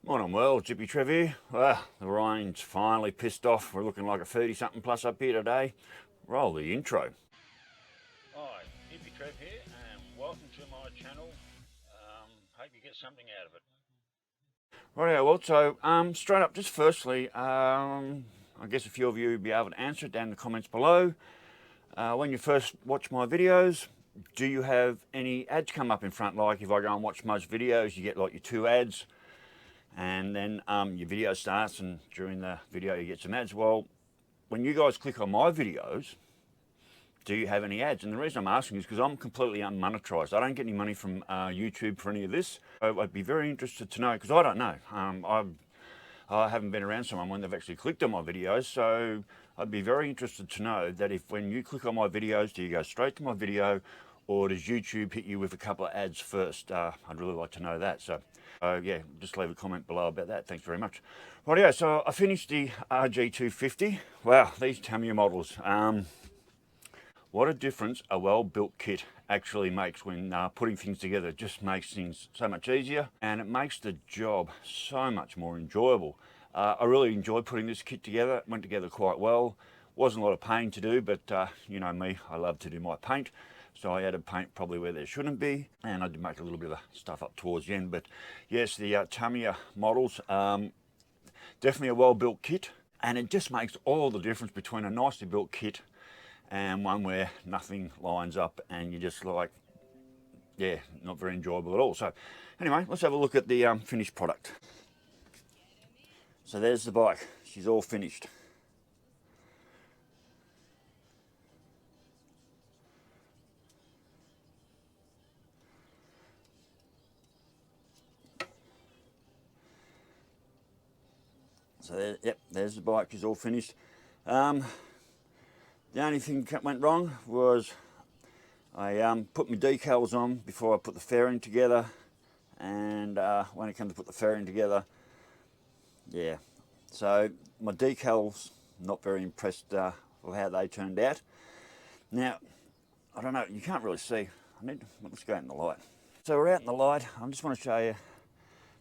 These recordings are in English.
Morning, well, it's Hippy Trev here. Well, the rain's finally pissed off. We're looking like a 30-something plus up here today. Roll the intro. Hi, Hippy Trev here, and welcome to my channel. Hope you get something out of it. Rightio, well, so straight up, just firstly, I guess a few of you will be able to answer it down in the comments below. When you first watch my videos, do you have any ads come up in front? Like if I go and watch most videos, you get like your 2 ads. And then your video starts, and during the video you get some ads. Well, when you guys click on my videos, do you have any ads? And the reason I'm asking is because I'm completely unmonetized. I don't get any money from YouTube for any of this. So I'd be very interested to know, because I don't know. I haven't been around someone when they've actually clicked on my videos, so I'd be very interested to know that if when you click on my videos, do you go straight to my video, or does YouTube hit you with a couple of ads first? I'd really like to know that. So yeah, just leave a comment below about that. Thanks very much. Rightio, so I finished the RG250. Wow, these Tamiya models. What a difference a well-built kit actually makes when putting things together. It just makes things so much easier, and it makes the job so much more enjoyable. I really enjoyed putting this kit together. It went together quite well. Wasn't a lot of pain to do, but you know me, I love to do my paint. So I added paint probably where there shouldn't be, and I did make a little bit of stuff up towards the end. But yes, the Tamiya models, definitely a well-built kit, and it just makes all the difference between a nicely built kit and one where nothing lines up and you're just like, yeah, not very enjoyable at all. So anyway, let's have a look at the finished product. So there's the bike. She's all finished. So there, yep, there's the bike. She's all finished. The only thing that went wrong was I put my decals on before I put the fairing together, and when it came to put the fairing together, yeah, so my decals, not very impressed with how they turned out. Now, I don't know, you can't really see. Let's go out in the light. So we're out in the light. I just want to show you.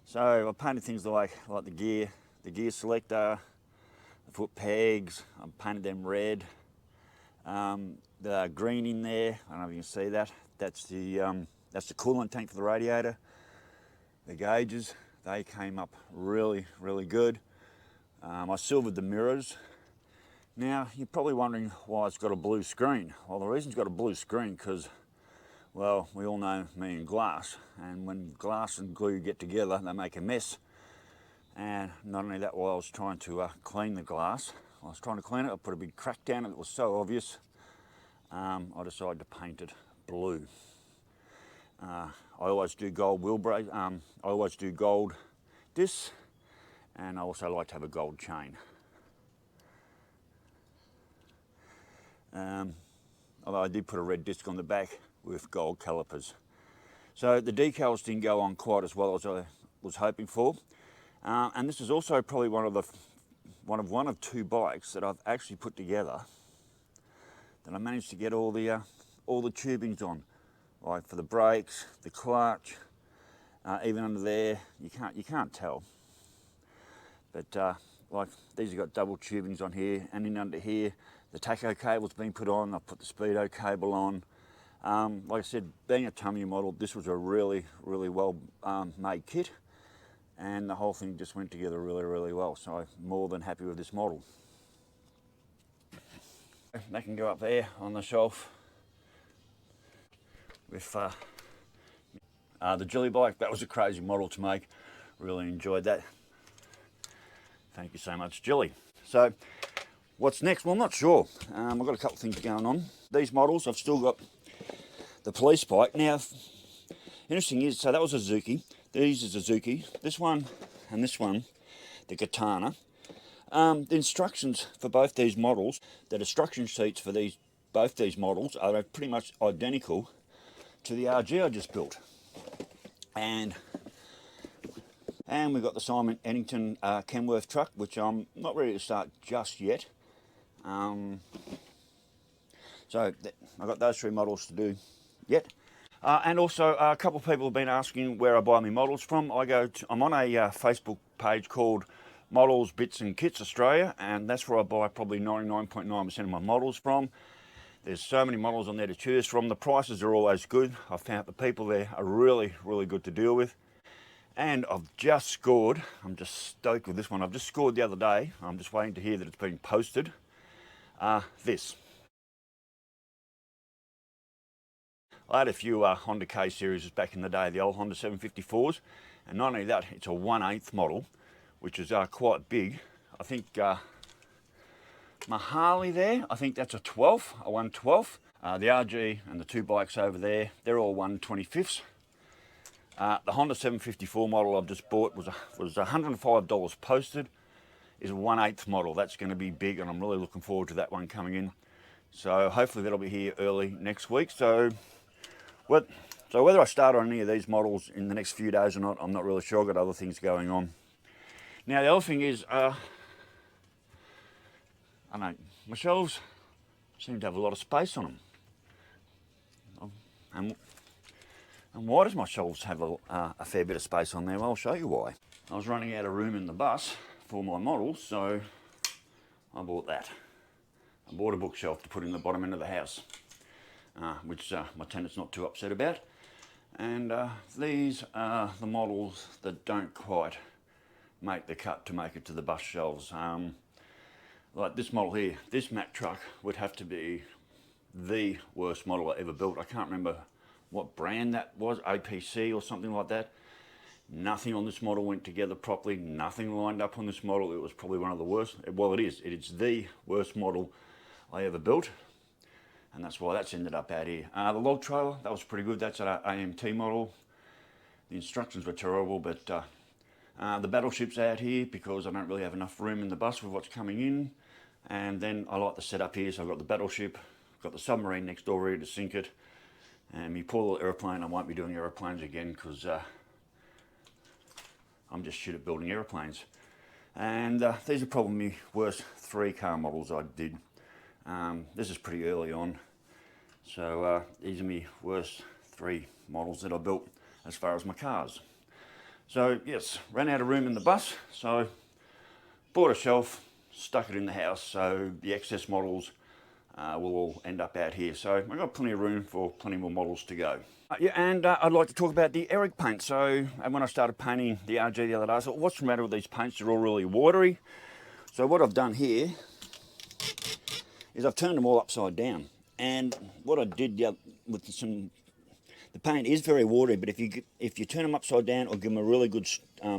So I painted things like the gear selector, the foot pegs. I painted them red. The green in there, I don't know if you can see that. That's the coolant tank for the radiator. The gauges, they came up really, really good. I silvered the mirrors. Now, you're probably wondering why it's got a blue screen. Well, the reason it's got a blue screen because, well, we all know me and glass, and when glass and glue get together, they make a mess. And not only that, while I was trying to clean the glass, I put a big crack down it. It was so obvious. I decided to paint it blue. I always do gold wheel brake. I always do gold discs, and I also like to have a gold chain. Although I did put a red disc on the back with gold calipers. So the decals didn't go on quite as well as I was hoping for. And this is also probably one of 2 bikes that I've actually put together that I managed to get all the tubings on, like for the brakes, the clutch, even under there. You can't tell, but like these have got double tubings on here, and in under here the tacho cable's been put on. I put the speedo cable on. Like I said, being a Tamiya model, this was a really, really well made kit, and the whole thing just went together really, really well. So I'm more than happy with this model. They can go up there on the shelf with the Jelly bike. That was a crazy model to make. Really enjoyed that. Thank you so much, Jelly. So what's next? Well, I'm not sure. I've got a couple of things going on. These models, I've still got the police bike. Now, interesting is, so that was a Suzuki. These are Suzuki. This one and this one, the Katana. The instructions for both these models, the instruction sheets for both these models are pretty much identical to the RG I just built. And we've got the Simon Eddington Kenworth truck, which I'm not ready to start just yet. So I've got those 3 models to do yet. And also, a couple of people have been asking where I buy my models from. I'm on a Facebook page called Models, Bits and Kits Australia, and that's where I buy probably 99.9% of my models from. There's so many models on there to choose from. The prices are always good. I've found the people there are really, really good to deal with. And I've just scored, I'm just stoked with this one. I've just scored the other day. I'm just waiting to hear that it's been posted. This. I had a few Honda K series back in the day, the old Honda 754s, and not only that, it's a 1/8 model, which is quite big. I think my Harley there, I think that's a 1/12. The RG and the two bikes over there, they're all 1/25. The Honda 754 model I've just bought was $105 posted, is a 1/8 model. That's going to be big, and I'm really looking forward to that one coming in. So hopefully that'll be here early next week. So whether I start on any of these models in the next few days or not, I'm not really sure. I've got other things going on. Now the other thing is, I don't know, my shelves seem to have a lot of space on them. And why does my shelves have a fair bit of space on there? Well, I'll show you why. I was running out of room in the bus for my models, so I bought that. I bought a bookshelf to put in the bottom end of the house, which my tenant's not too upset about. And these are the models that don't quite make the cut to make it to the bus shelves. Like this model here, this Mack truck would have to be the worst model I ever built. I can't remember what brand that was, APC or something like that. Nothing on this model went together properly, nothing lined up on this model. It was probably one of the worst. Well, it's the worst model I ever built, and that's why that's ended up out here. The log trailer, that was pretty good. That's an AMT model. The instructions were terrible, but the battleship's out here because I don't really have enough room in the bus with what's coming in. And then I like the setup here, so I've got the battleship, got the submarine next door ready to sink it, and my poor little aeroplane. I won't be doing aeroplanes again because I'm just shit at building aeroplanes. And these are probably my worst 3-car models I did. This is pretty early on, so these are my worst 3 models that I built as far as my cars. So yes, ran out of room in the bus, so bought a shelf, stuck it in the house, so the excess models will all end up out here. So I've got plenty of room for plenty more models to go. Yeah, and I'd like to talk about the Eric paint. So when I started painting the RG the other day, I thought, what's the matter with these paints? They're all really watery. So what I've done here is I've turned them all upside down. And what I did with the paint is very watery, but if you turn them upside down or give them a really good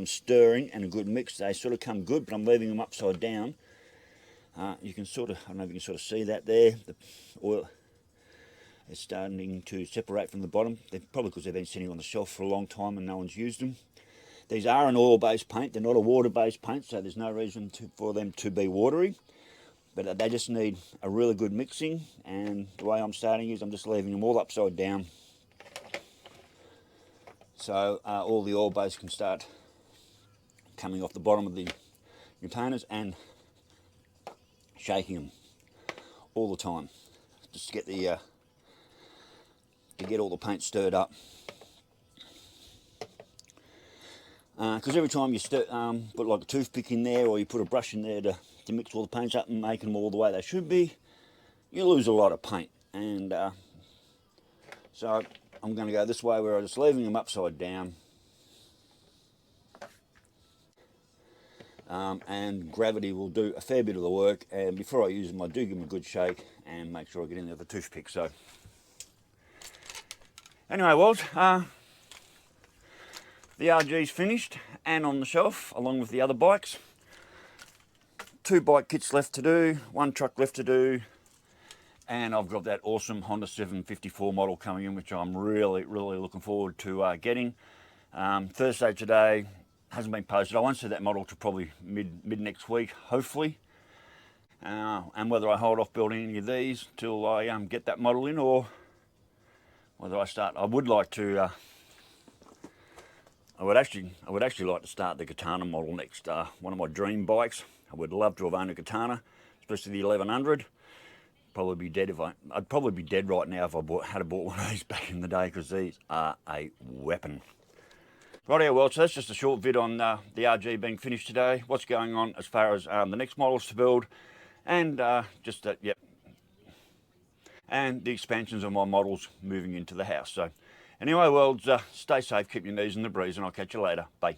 stirring and a good mix, they sort of come good. But I'm leaving them upside down. You can I don't know if you can sort of see that there. The oil is starting to separate from the bottom. Probably because they've been sitting on the shelf for a long time and no one's used them. These are an oil-based paint. They're not a water-based paint, so there's no reason for them to be watery. But they just need a really good mixing. And the way I'm starting is I'm just leaving them all upside down, so all the oil base can start coming off the bottom of the containers, and shaking them all the time just to get all the paint stirred up. Because every time you put like a toothpick in there, or you put a brush in there to mix all the paints up and make them all the way they should be, you lose a lot of paint. And so I'm going to go this way, where I'm just leaving them upside down. And gravity will do a fair bit of the work, and before I use them I do give them a good shake and make sure I get in there with a toothpick. So anyway, Walt, the RG's finished and on the shelf along with the other bikes. 2 bike kits left to do, 1 truck left to do, and I've got that awesome Honda 754 model coming in, which I'm really looking forward to getting. Thursday today, hasn't been posted. I won't see that model to probably mid next week, hopefully. And whether I hold off building any of these till I get that model in, or whether I start. I would like to. I would actually like to start the Katana model next. One of my dream bikes. I would love to have owned a Katana, especially the 1100. Probably be dead I'd probably be dead right now if I had bought one of these back in the day, because these are a weapon. Rightio, well, so that's just a short vid on the RG being finished today, what's going on as far as the next models to build, and just that, yep, and the expansions of my models moving into the house. So anyway, worlds, stay safe, keep your knees in the breeze, and I'll catch you later. Bye.